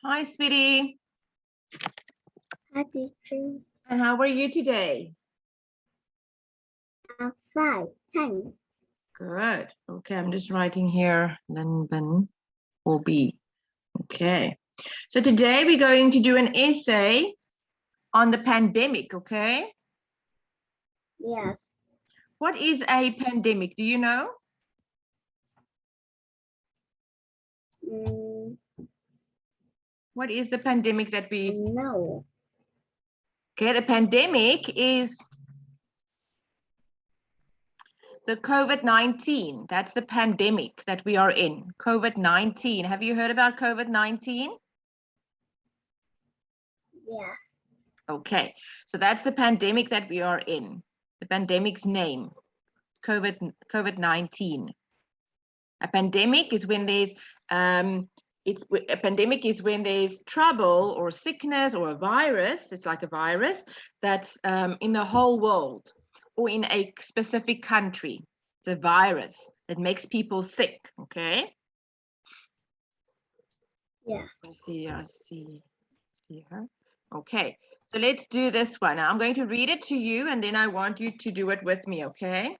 Hi, sweetie. Hi, teacher. And how are you today? I'm fine. Thanks. Good. Okay, I'm just writing here linh4b. Okay. So today we're going to do an essay on the pandemic, okay? Yes. What is a pandemic? Do you know? Mm, What is the pandemic that we... no. Okay, the pandemic is the COVID-19. That's the pandemic that we are in. COVID-19. Have you heard about COVID-19? Yes. Okay, so that's the pandemic that we are in. The pandemic's name, COVID-19. A pandemic is when there's a pandemic is when there's trouble or sickness or a virus. It's like a virus that's in the whole world or in a specific country. It's a virus that makes people sick. Okay. Yes. I see her. Okay, so let's do this one. Now, I'm going to read it to you and then I want you to do it with me, okay?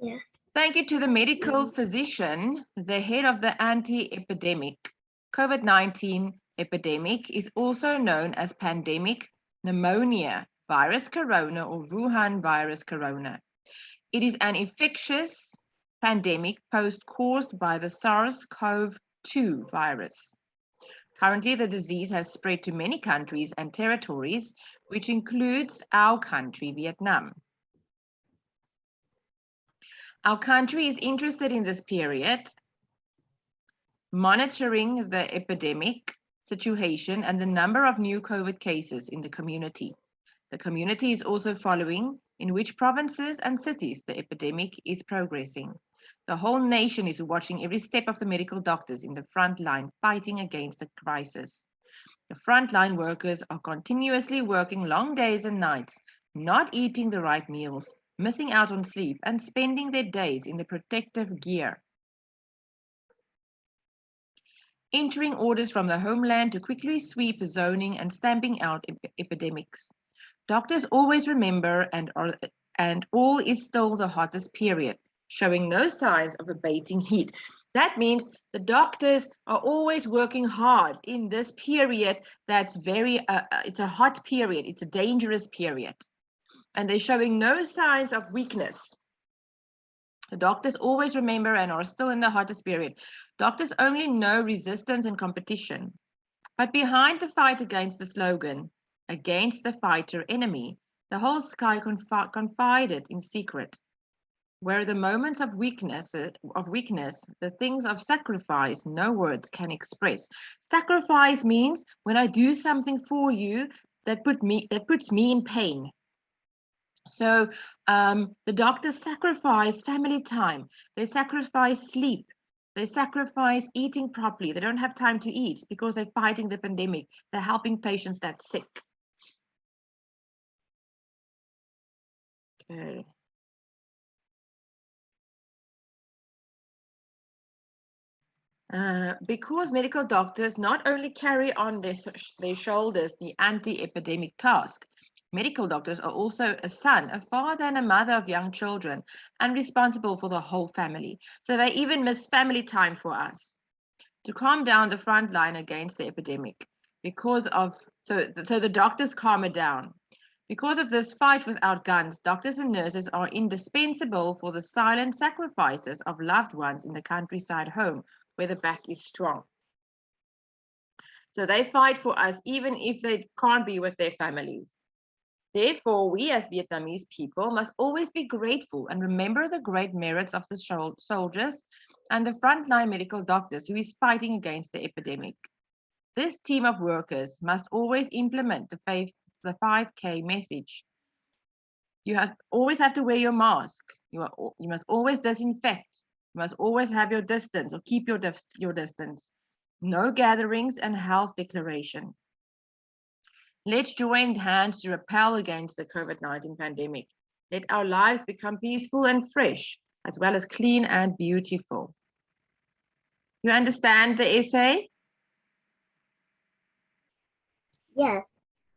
Yes. Thank you to the medical physician, the head of the anti-epidemic. COVID-19 epidemic is also known as pandemic pneumonia virus corona or Wuhan virus corona. It is an infectious pandemic caused by the SARS-CoV-2 virus. Currently, the disease has spread to many countries and territories, which includes our country, Vietnam. Our country is interested in this period, monitoring the epidemic situation and the number of new COVID cases in the community. The community is also following in which provinces and cities the epidemic is progressing. The whole nation is watching every step of the medical doctors in the front line fighting against the crisis. The frontline workers are continuously working long days and nights, not eating the right meals, missing out on sleep, and spending their days in the protective gear. Entering orders from the homeland to quickly sweep zoning and stamping out epidemics. Doctors always remember and all is still the hottest period, showing no signs of abating heat. That means the doctors are always working hard in this period that's it's a hot period, it's a dangerous period. And they're showing no signs of weakness. The doctors always remember and are still in the hottest period. Doctors only know resistance and competition. But behind the fight against the slogan, against the fighter enemy, the whole sky confided in secret. Where the moments of weakness, the things of sacrifice no words can express. Sacrifice means when I do something for you that puts me in pain. So the doctors sacrifice family time. They sacrifice sleep. They sacrifice eating properly. They don't have time to eat because they're fighting the pandemic. They're helping patients that's sick. Okay. Because medical doctors not only carry on their shoulders the anti-epidemic task, medical doctors are also a son, a father, and a mother of young children and responsible for the whole family. So they even miss family time for us to calm down the front line against the epidemic. So the doctors calm it down. Because of this fight without guns, doctors and nurses are indispensable for the silent sacrifices of loved ones in the countryside home, where the back is strong. So they fight for us even if they can't be with their families. Therefore, we as Vietnamese people must always be grateful and remember the great merits of the soldiers and the frontline medical doctors who is fighting against the epidemic. This team of workers must always implement the 5K message. You always have to wear your mask. You must always disinfect. You must always have your distance or keep your distance. No gatherings and health declaration. Let's join hands to repel against the COVID-19 pandemic. Let our lives become peaceful and fresh, as well as clean and beautiful. You understand the essay? Yes.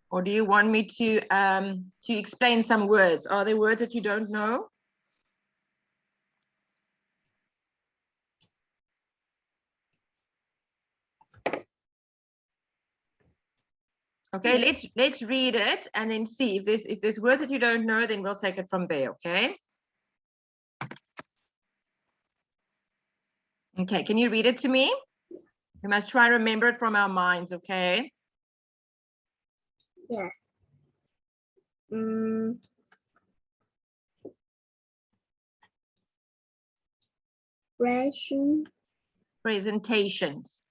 Or do you want me to explain some words? Are there words that you don't know? Okay, let's read it and then see if there's words that you don't know, then we'll take it from there, okay? Okay, can you read it to me? We must try and remember it from our minds, okay? Yes. Presentations.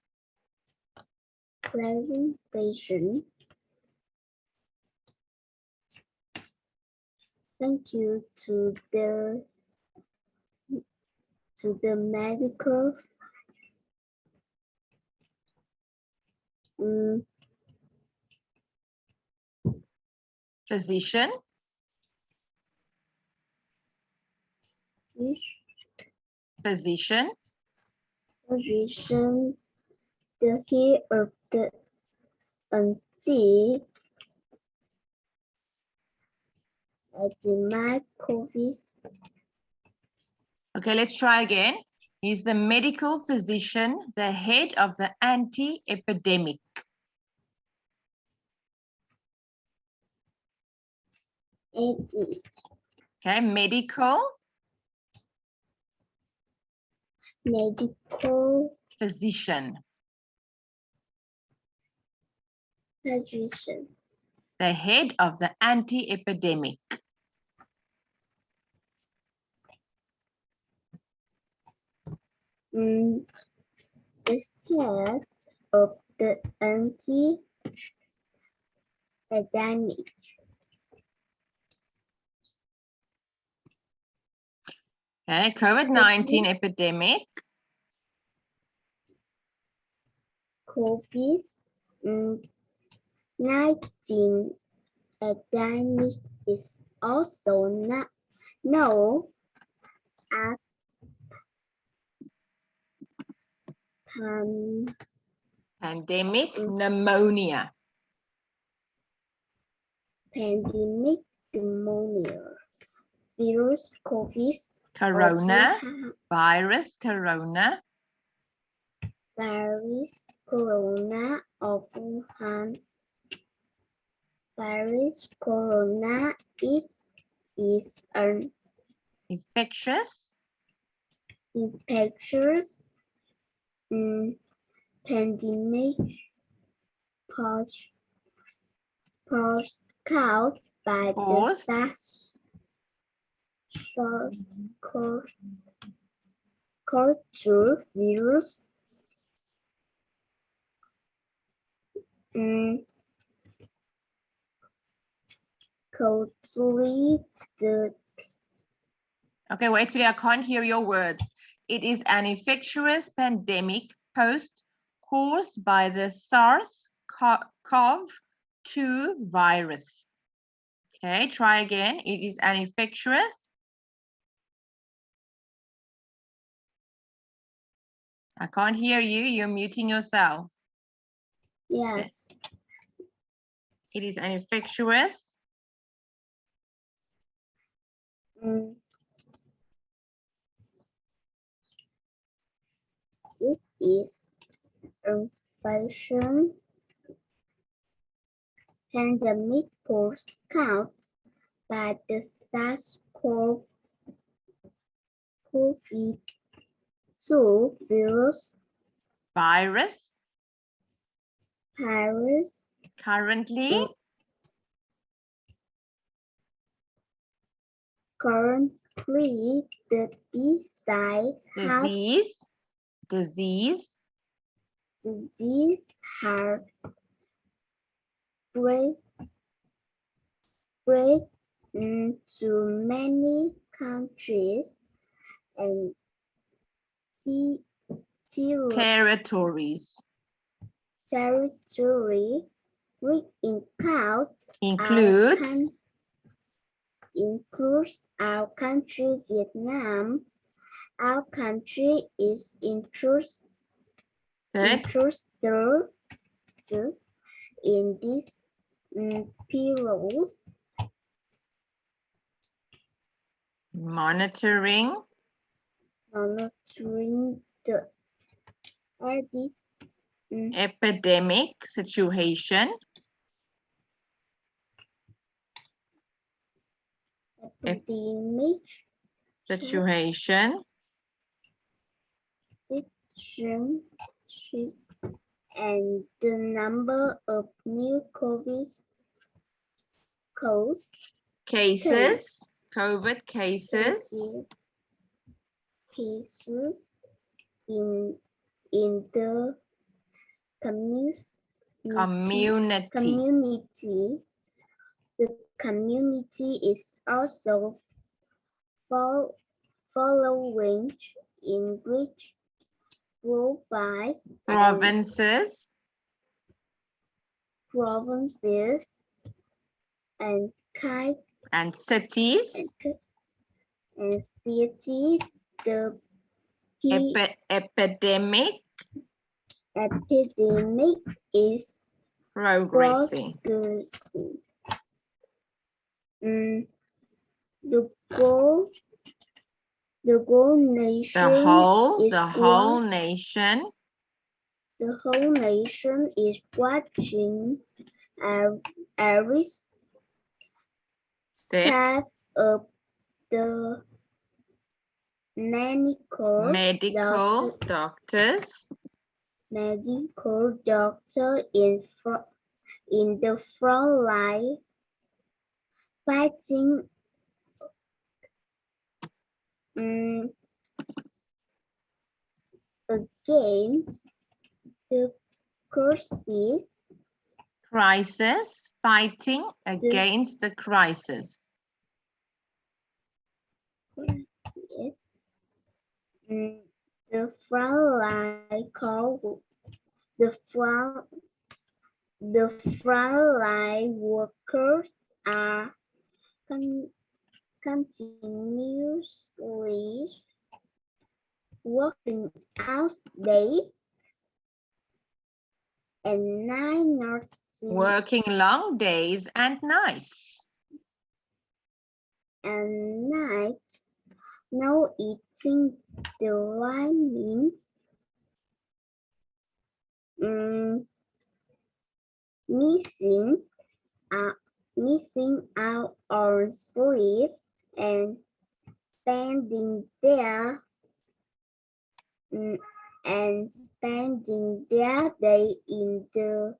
Presentation. Thank you to the medical Physician. Physician. Physician, the head of the anti COVID. Okay, let's try again. He's the medical physician, the head of the anti-epidemic. Okay, medical physician, the head of the anti-epidemic. The head of the anti-epidemic. Okay, COVID-19 epidemic. COVID-19 epidemic is also known as Pandemic pneumonia. Pandemic pneumonia. Virus COVID. Corona. Virus corona. Virus corona of Wuhan. Virus corona is an infectious pandemic caused by the SARS virus. Okay, wait, Suri, I can't hear your words. It is an infectious pandemic caused by the SARS-CoV-2 virus. Okay, try again. It is an infectious. I can't hear you. You're muting yourself. Yes. It is an infectious. This is infection pandemic caused by the SARS-CoV-2 virus. Currently the disease has spread into many countries and territories. Which includes our country, Vietnam. Our country is includes Good. interested in these perils, Monitoring monitoring the Aedes epidemic situation. epidemic Situation. situation and the number of new COVID Cases. COVID cases. cases in the Community. community. The community is also following in which Provinces. provinces and Cities. and cities. The Epidemic epidemic is progressing. The whole nation The whole nation. The whole nation is watching every step of the medical doctors. Medical doctor in the front line fighting against the crisis, fighting against the crisis. Yes. The front line workers are continuously working out days and nights. Working long days and nights. No eating the right means. Missing out on sleep and spending their day in the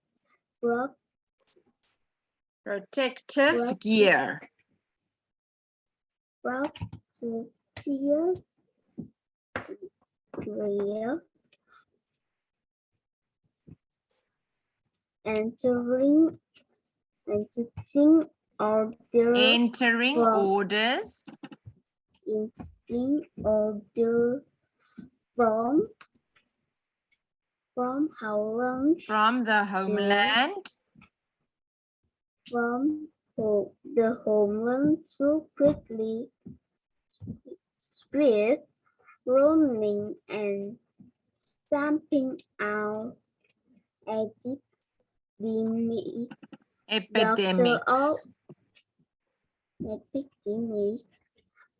protective gear. Entering orders from the homeland the homeland to quickly spread, running and stamping out epidemics.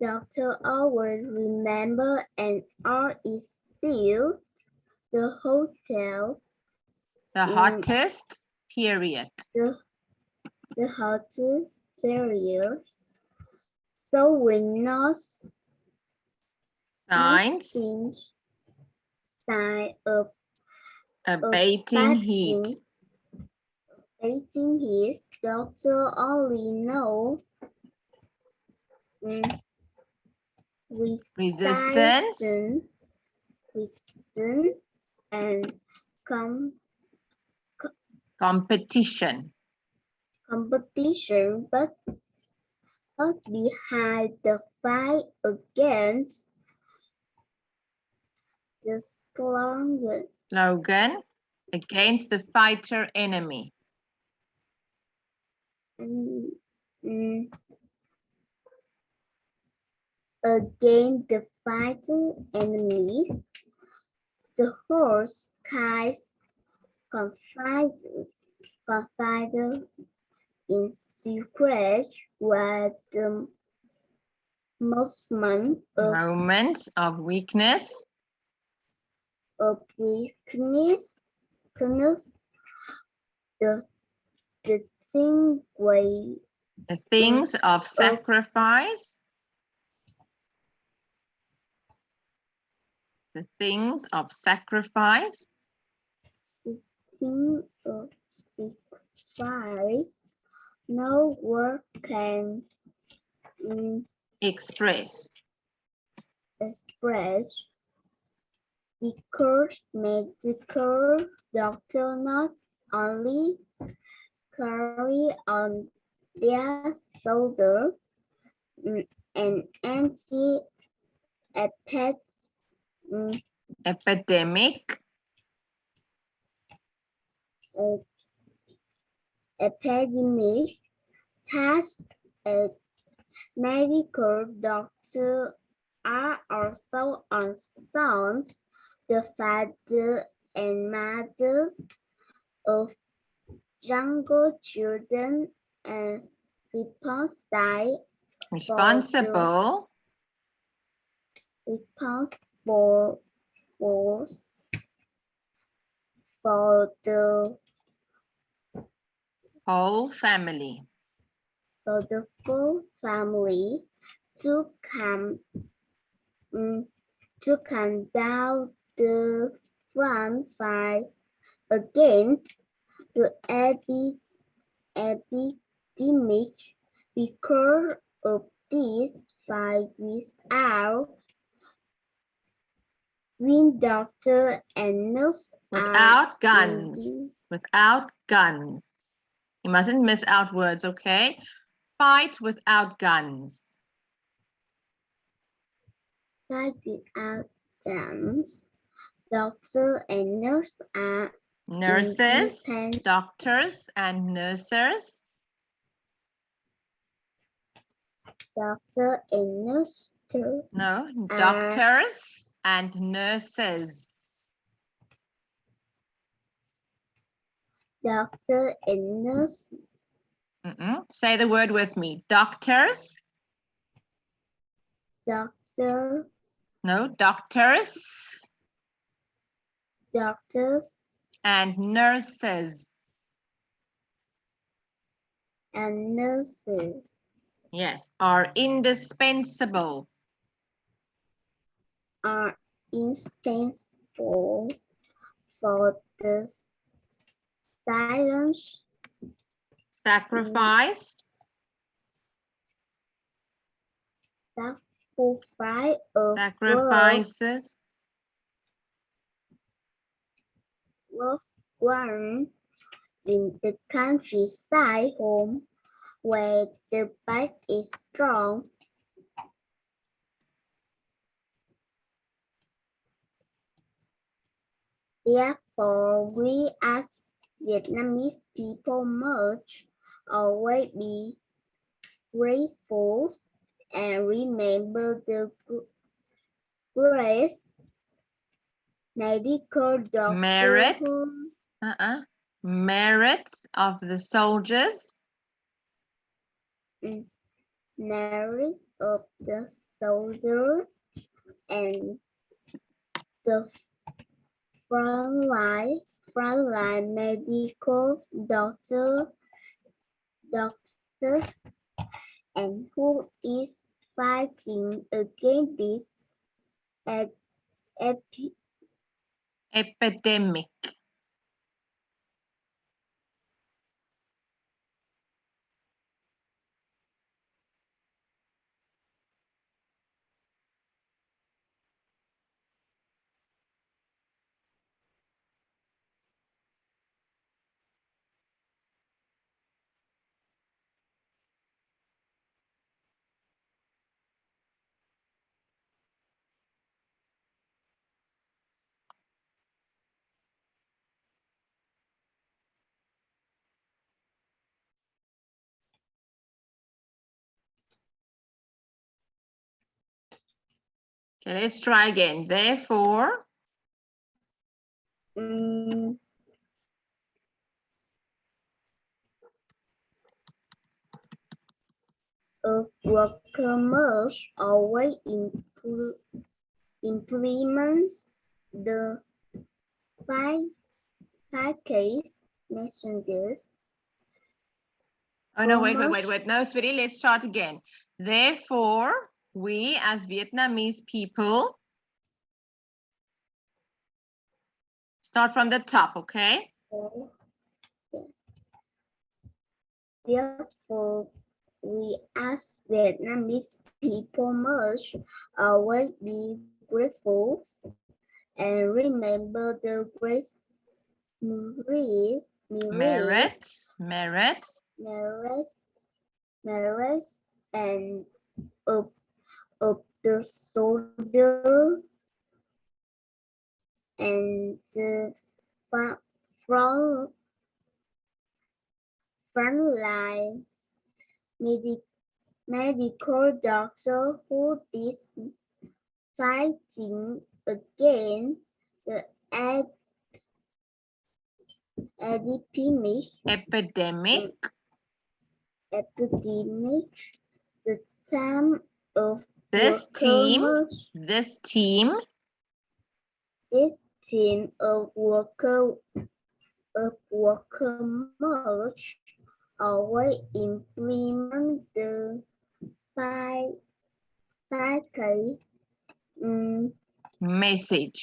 Dr. always remember and R is still the hotel. The hottest period. The hottest period. So we know signs of abating heat. Doctor only know resistance and competition, but behind the fight against the slogan against the fighter enemy. Against the fighting enemies, the horse case confided in secret were the moment of weakness, weakness, the thing we the things of sacrifice, the things of sacrifice, thing of sacrifice, no word can express. express, because medical doctor not only carry on their shoulder an Epidemic, epidemic task. Medical doctors are also on the father and mothers of younger children and responsible responsible for the whole family. full family to come down the front fight against the epidemic. Because of this fight without doctor and nurse Without guns. Without guns. You mustn't miss out words, okay? Fight without guns. Fight without guns. Doctor and nurse are nurses, doctors and nurses. Doctor and nurse. No, doctors and nurses. Doctor and nurses. Say the word with me. Doctors. Doctor. No, doctors. Doctors. And nurses. And nurses. Yes, are indispensable. Are indispensable for the silence. Sacrifice. Sacrifice of sacrifices. Loved one in the countryside home where the bite is strong. Therefore, we as Vietnamese people must always be grateful and remember the great medical doctor merit of the soldiers. Merit of the soldiers and the frontline medical doctors and who is fighting against this epidemic. Okay, let's try again. Therefore, Workers always implements the package messengers. Oh no, wait. No, sweetie, let's start again. Therefore, we as Vietnamese people start from the top, okay? Yes. Therefore, we as Vietnamese people must always be grateful and remember the great merits and of the soldier and the frontline medical doctor who is fighting against the epidemic. The time of this team of worker must always implement the package message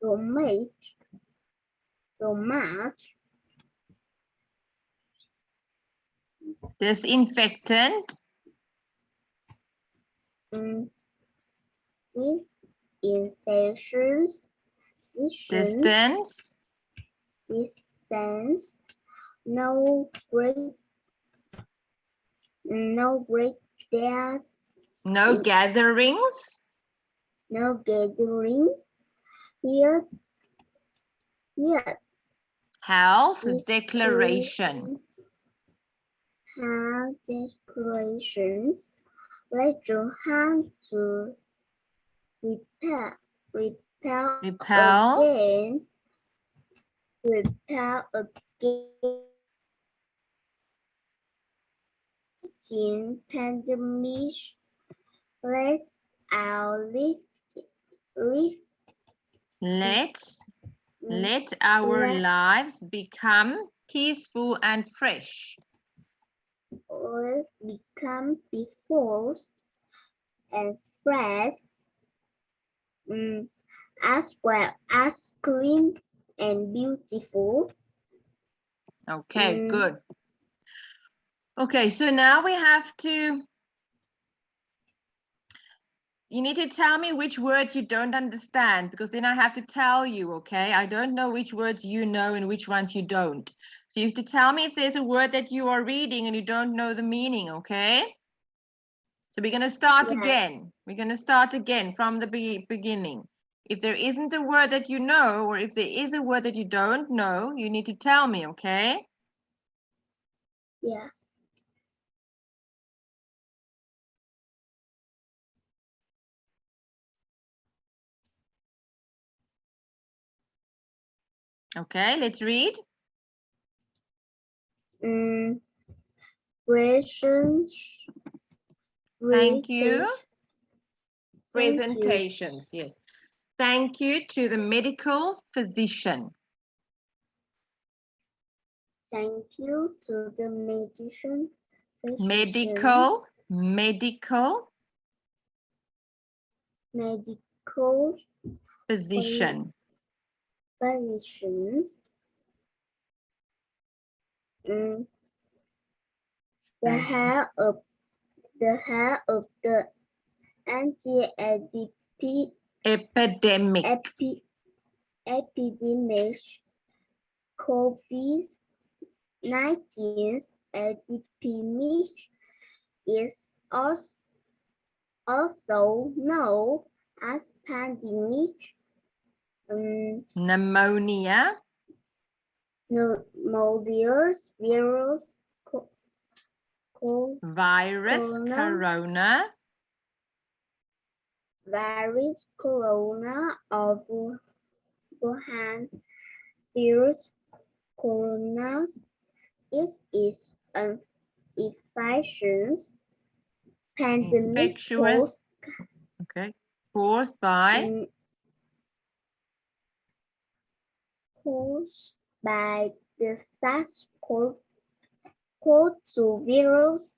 to match disinfectant disinfections distance no gatherings here health declaration let your hand to repel again pandemic. Let our lives become peaceful and fresh. Become peaceful and fresh, as well as clean and beautiful. Okay, good. Okay, so now we have to, you need to tell me which words you don't understand, because then I have to tell you, okay? I don't know which words you know and which ones you don't. So you have to tell me if there's a word that you are reading and you don't know the meaning, okay? So we're going to start again. We're going to start again from the beginning. If there isn't a word that you know, or if there is a word that you don't know, you need to tell me, okay? Yes. Okay, let's read. Thank you. Presentations, yes. Thank you to the medical physician. Thank you to the physician. Medical physician. The head of the epidemic COVID-19 epidemic is also known as pandemic. Pneumonia. Virus, corona. virus corona of Wuhan virus corona is an infectious pandemic Infectious. Okay. Caused by caused by the SARS-CoV-2 virus.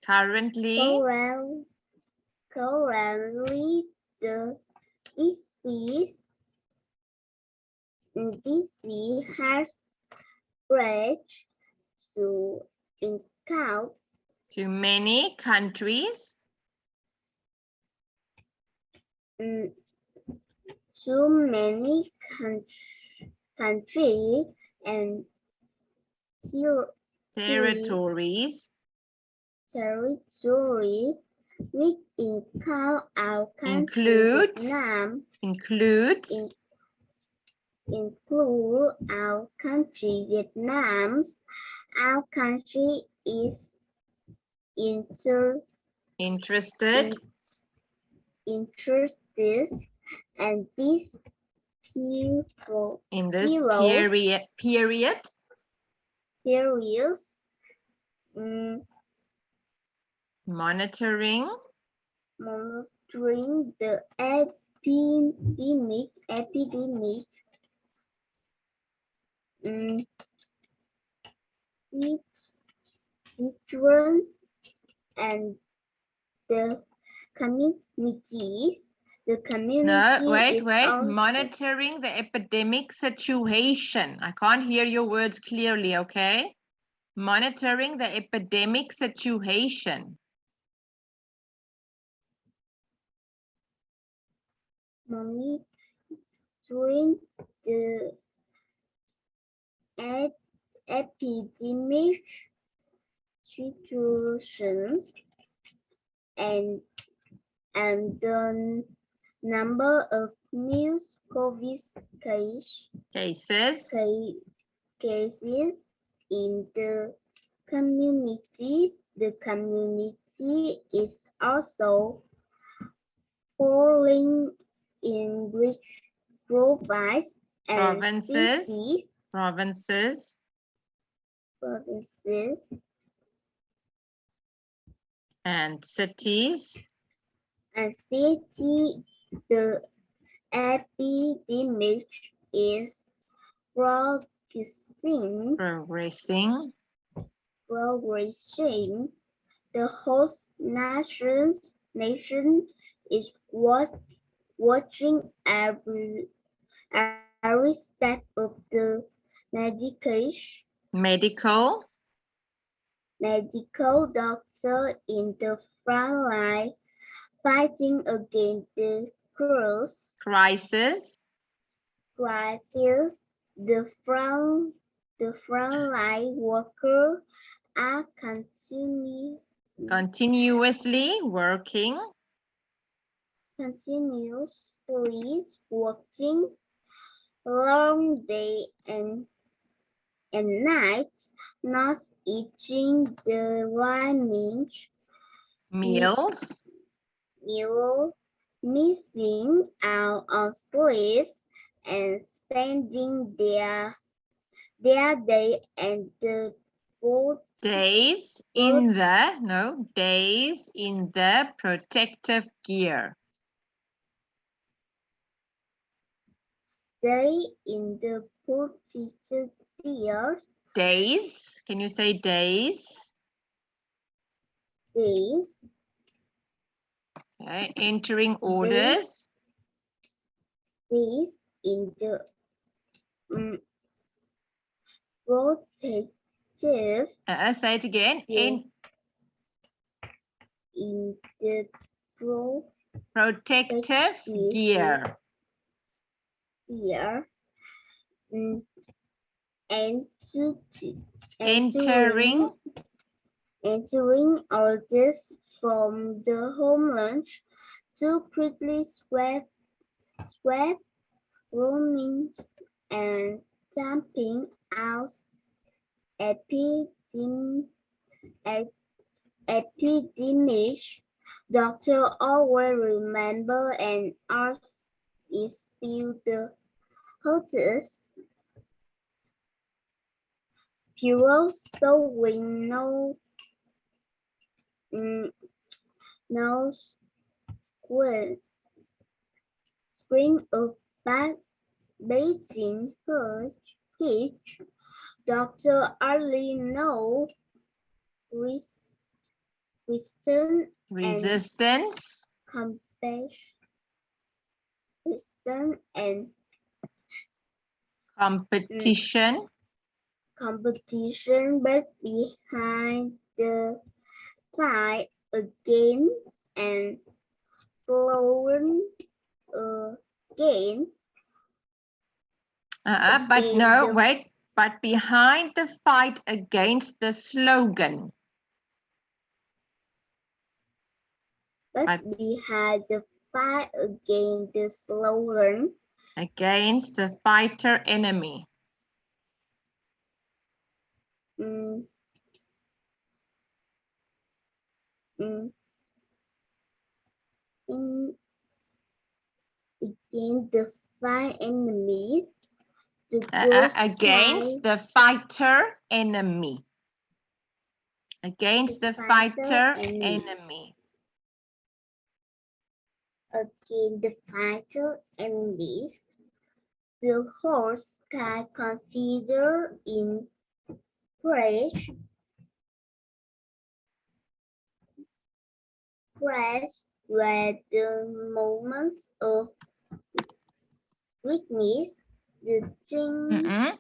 currently Currently, the disease has spread to include to many countries. Too many countries and Territories. which include our country Includes. Vietnam, Includes. include our country Vietnam. Our country is interested and this people in this period monitoring the epidemic children and the communities. The community No, wait. also Monitoring the epidemic situation. I can't hear your words clearly, okay? Monitoring the epidemic situation. Monitoring the epidemic situations and the number of new COVID cases in the community. The community is also falling in which provides and provinces and cities. The epidemic is progressing. The host nation is watching every step of the medical doctor in the front line fighting against the crisis. The front line workers are continuously working long day and night, not eating the right meals, missing out on sleep, and spending their day and the days in the protective gear. Days. Can you say days? Days. Okay. Entering orders. Days in the protective. Say it again. In the protective gear. Entering orders from the homeland to quickly swap roaming and stamping out epidemic epidemic, doctor always remember and art is still the hottest hero, so we know when spring of Beijing hitch, Doctor early know resistance and Resistance. compassion, resistance and Competition. competition, but behind the fight again and slower again. But no, wait. But behind the fight against the slogan. But behind the fight against the slogan. Against the fighter enemy. Against the fight enemies. Against the fighter enemy. Against the fighter enemy. Against the fighter enemies. The whole sky considered in praise were the moments of weakness, the thing.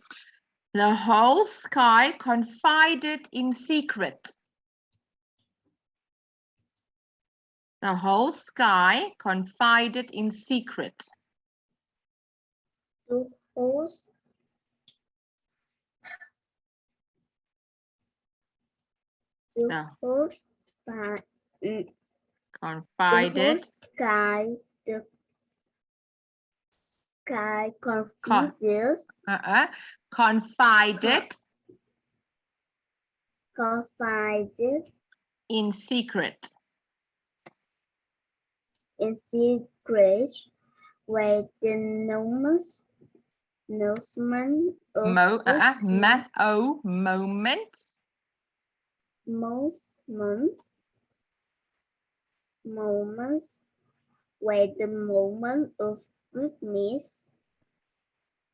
The whole sky confided in secret. The whole sky confided in secret. The whole sky confided. The sky confided. Confided in secret. In secret, where the announcement of moments where the moment of weakness,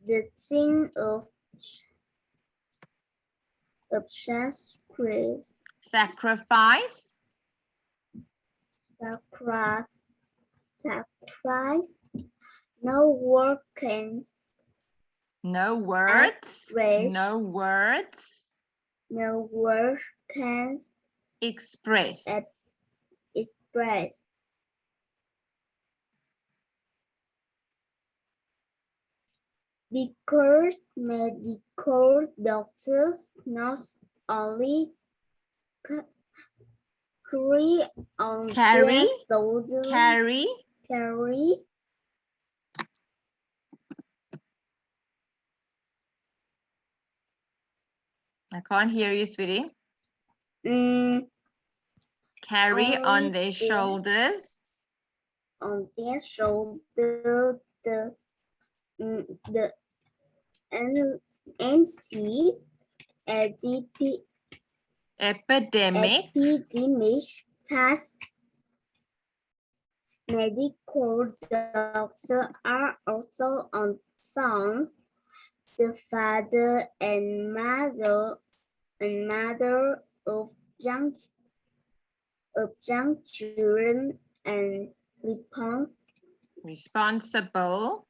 the thing of sacrifice. Sacrifice. No word can. No words. No words. No word can express. Express. Because medical doctors not only carry on their shoulders. Carry. I can't hear you, sweetie. Carry on their shoulders. On their shoulders the epidemic task. Medical doctors are also on sons, the father and mother of young children and responsible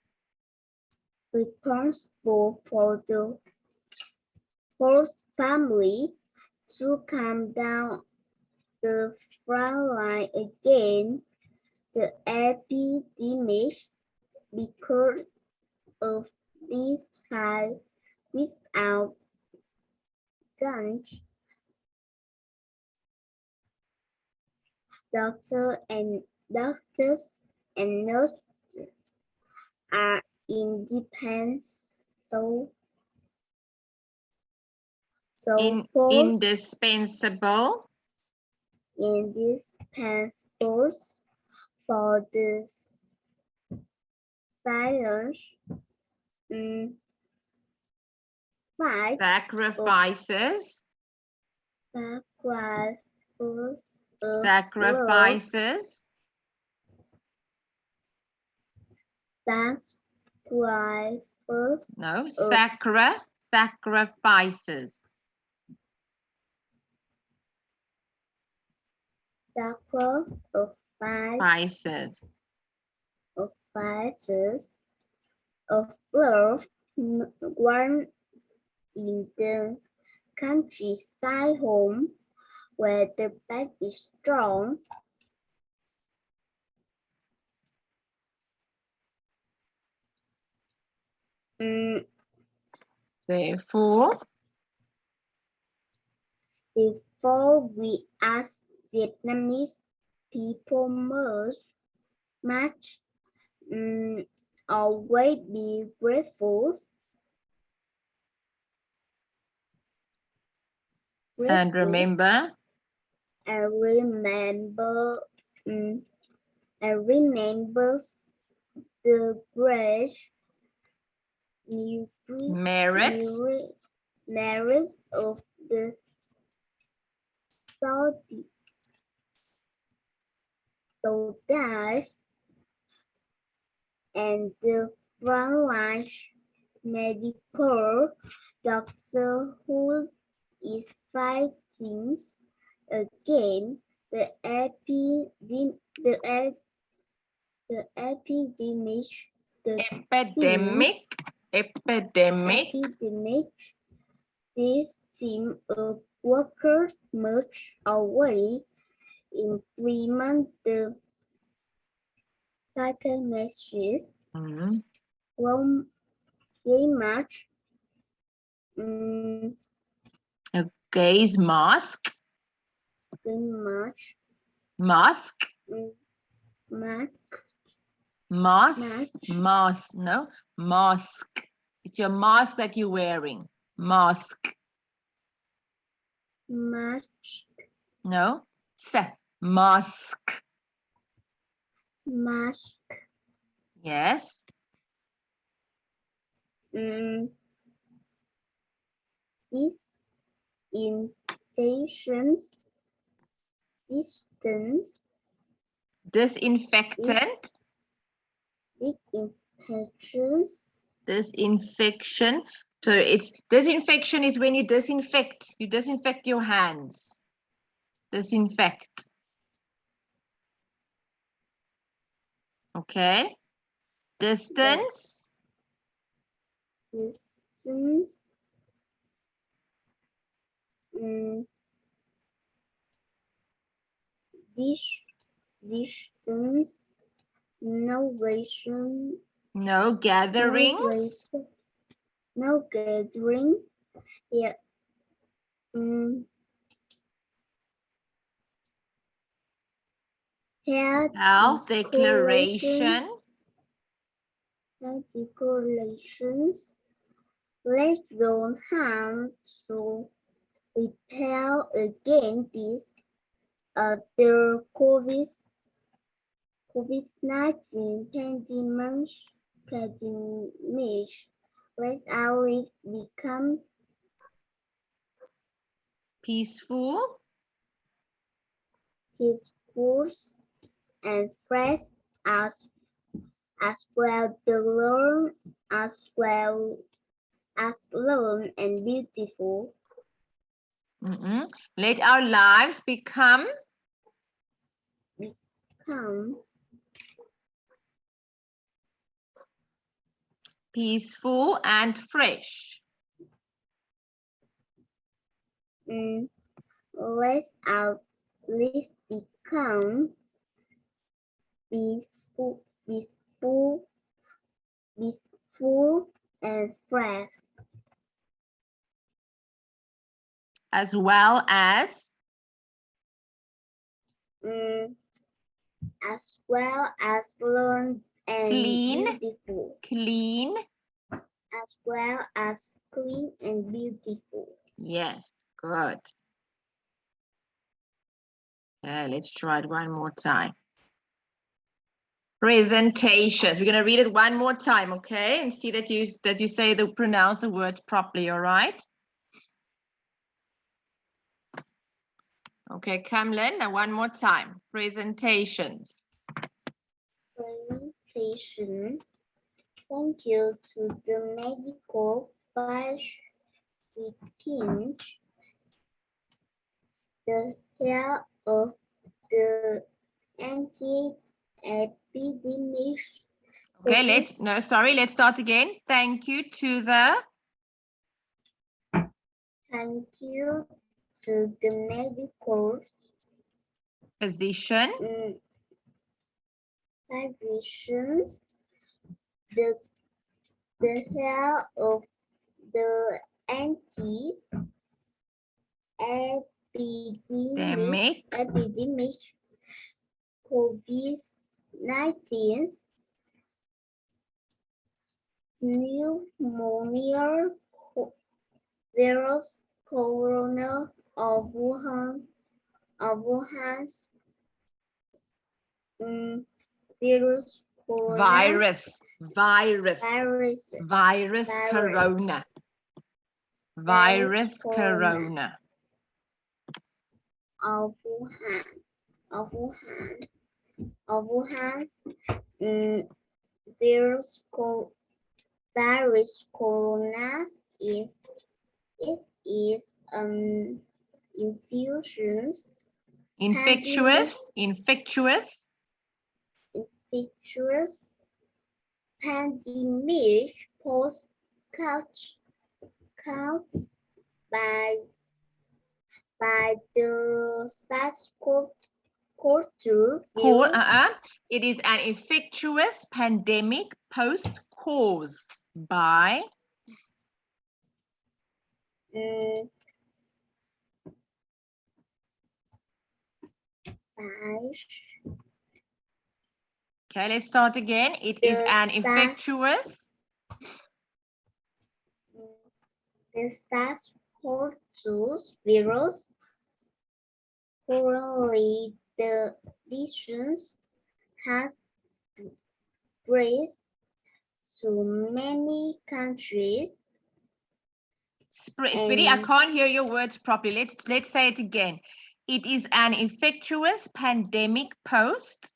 for the whole family to come down the front line again. The epidemic because of this fight without guns. Doctors and nurses are independent So indispensable. Indispensable for the silence. Fight. Sacrifices. Sacrifices. Sacrifices. Sacrifices. No, sacrifices. Sacrifices. Spices. Of love, one in the countryside home where the bed is strong. Therefore, Before we ask Vietnamese people much always be grateful. And remember. And remember the great merits of the study, so that and the frontline medical doctor who is fighting against the epidemic. This team of workers must always implement the cycle measures. Well, they match. Gaze mask. They match. Mask. Mask. No, mask. It's your mask that you're wearing. Mask. Mask. No, mask. Mask. Yes. This infections. Disinfectant. Disinfection. So it's disinfection is when you disinfect. You disinfect your hands. Disinfect. Okay. Distance. Distance. No gatherings. No gathering. Yeah. Health declaration. Health declarations. Let's join hands to repel against this the COVID-19 pandemic. Let our life become peaceful and fresh as well as learn and beautiful. Let our lives become peaceful and fresh. Let our life become peaceful and fresh. As well as learn and clean. beautiful. Clean. As well as clean and beautiful. Yes, good. Okay, let's try it one more time. Presentations. We're going to read it one more time, okay? And see that you say pronounce the words properly, all right? Okay, Kamlin, now one more time. Presentations. Presentation. Thank you to the medical participants, the health of the anti-epidemic. Okay, let's start again. Thank you to the. Thank you to the medical Physician. physicians, the health of the anti-epidemic COVID-19 pneumonia virus corona of Wuhan virus corona virus corona virus corona of Wuhan virus corona is infectious pandemic caused by the SARS-CoV-2 virus. It is an infectious pandemic caused by Okay, let's start again. It is an infectious. The SARS-CoV-2 virus currently the disease has spread to many countries. Speedy, I can't hear your words properly. Let's say it again. It is an infectious pandemic caused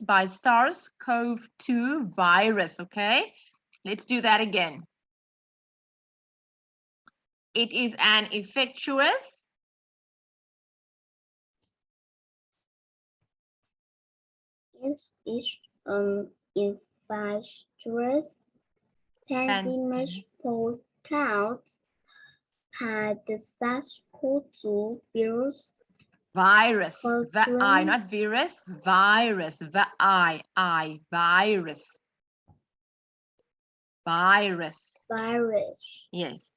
by SARS-CoV-2 virus, okay? Let's do that again. It is an infectious infectious pandemic caused by the SARS-CoV-2 virus. Virus, not virus, virus, virus. Virus. Yes.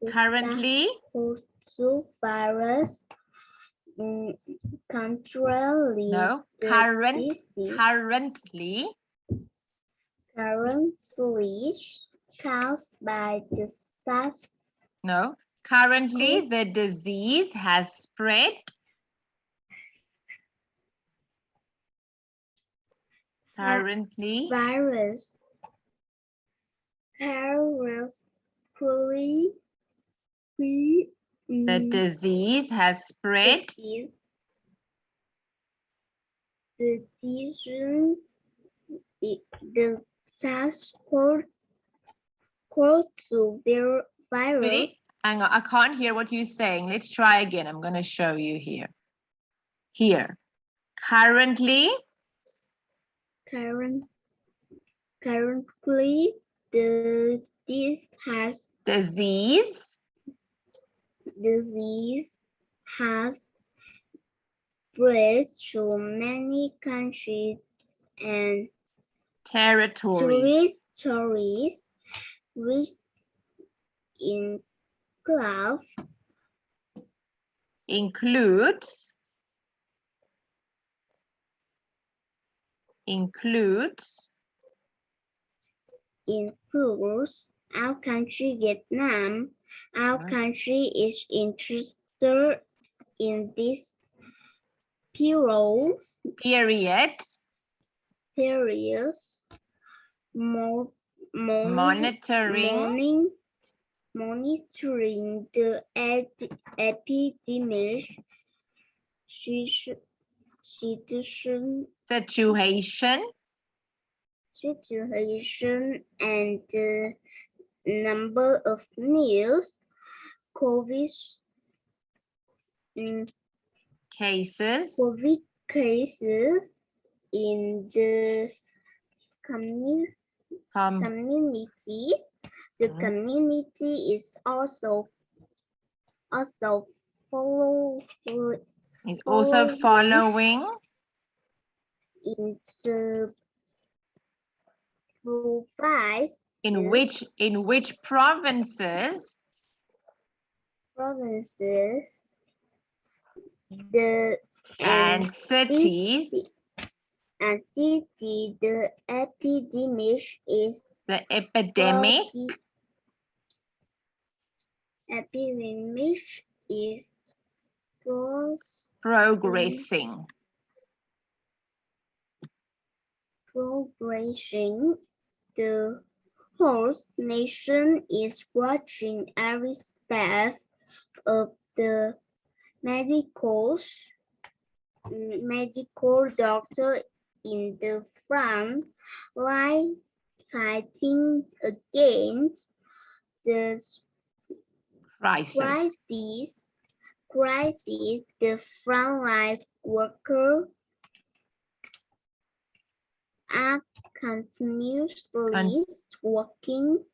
Currently. SARS-CoV-2 virus. Currently. No. Currently. Currently caused by the SARS. No. Currently, the disease has spread. Currently. Virus. The disease has spread. The disease, the SARS-CoV-2 virus. Hang on, I can't hear what you're saying. Let's try again. I'm going to show you here. Here. Currently, the disease has spread to many countries and territories, which includes our country, Vietnam. Our country is interested in this period monitoring monitoring the epidemic situation and the number of new COVID cases in the communities. The community is also following in the province in which provinces and cities the epidemic is progressing. The host nation is watching every step of the medical doctor in the front line fighting against the crisis. The frontline workers are continuously working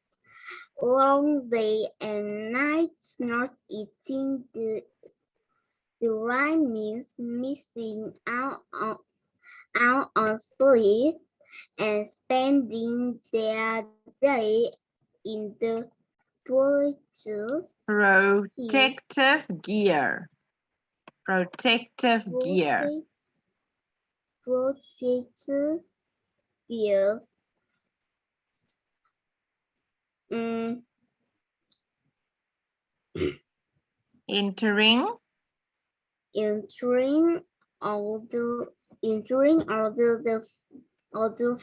long day and nights, not eating the right means, missing out on sleep, and spending their day in the protective gear. Entering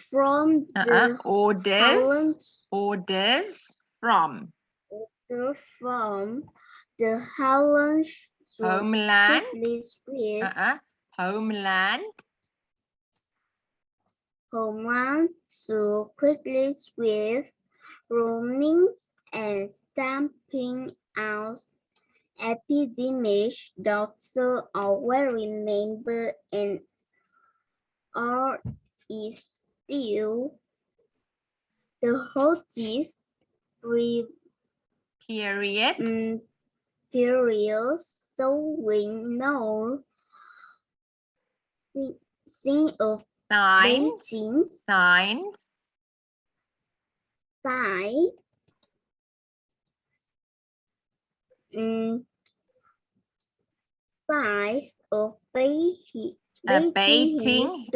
from the orders from the homeland to quickly with roaming and stamping out epidemic. Doctors always remember and are is still the hottest period, so we know thing of signs of abating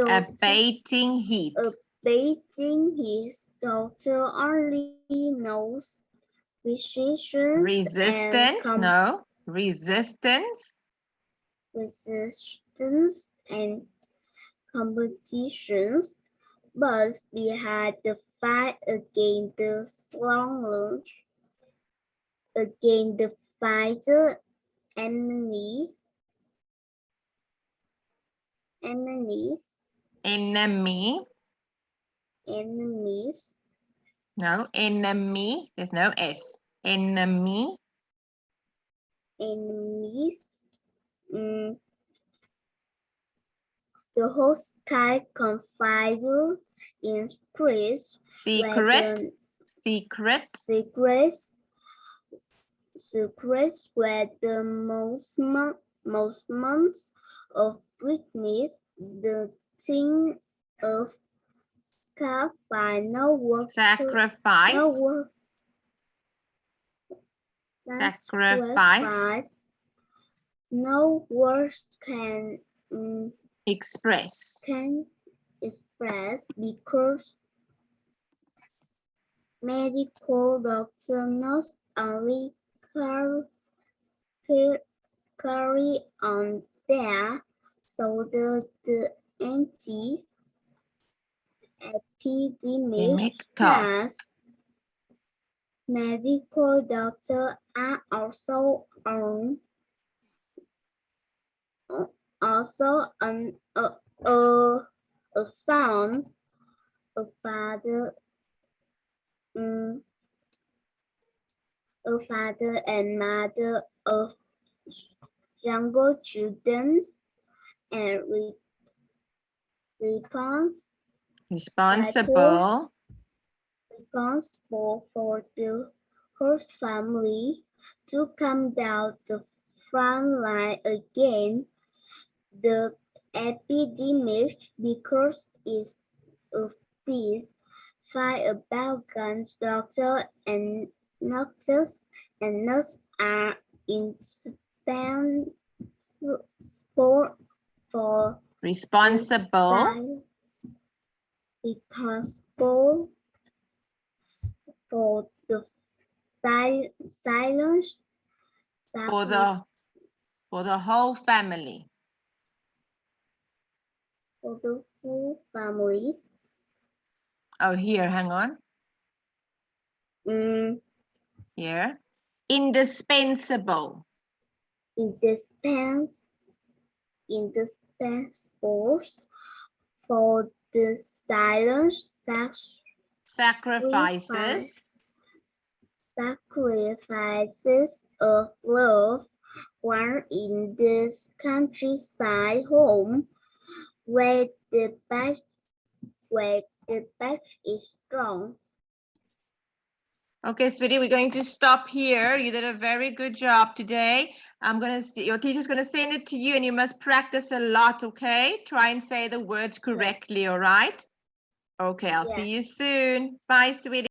heat. Doctor only knows resistance and competitions, but we had to fight against the strong against the fighter enemies. No, enemy. There's no S. Enemy. The whole sky confided in secrets were the most months of weakness, the thing of by no work sacrifice no words can express because medical doctor not only carry on their shoulder the anti-epidemic task. Medical doctors are also a son, a father, and mother of younger children, and responsible for the whole family to come down the front line again. The epidemic, because of this, fight about guns, doctors and nurses are indispensable for the silence for the whole family. For the whole families. Oh, here, hang on. Here. Indispensable. Indispensable for the silent sacrifices of love one in this countryside home where the back is strong. Okay, sweetie, we're going to stop here. You did a very good job today. Your teacher's going to send it to you and you must practice a lot, okay? Try and say the words correctly, all right? Okay, I'll see you soon. Bye, sweetie.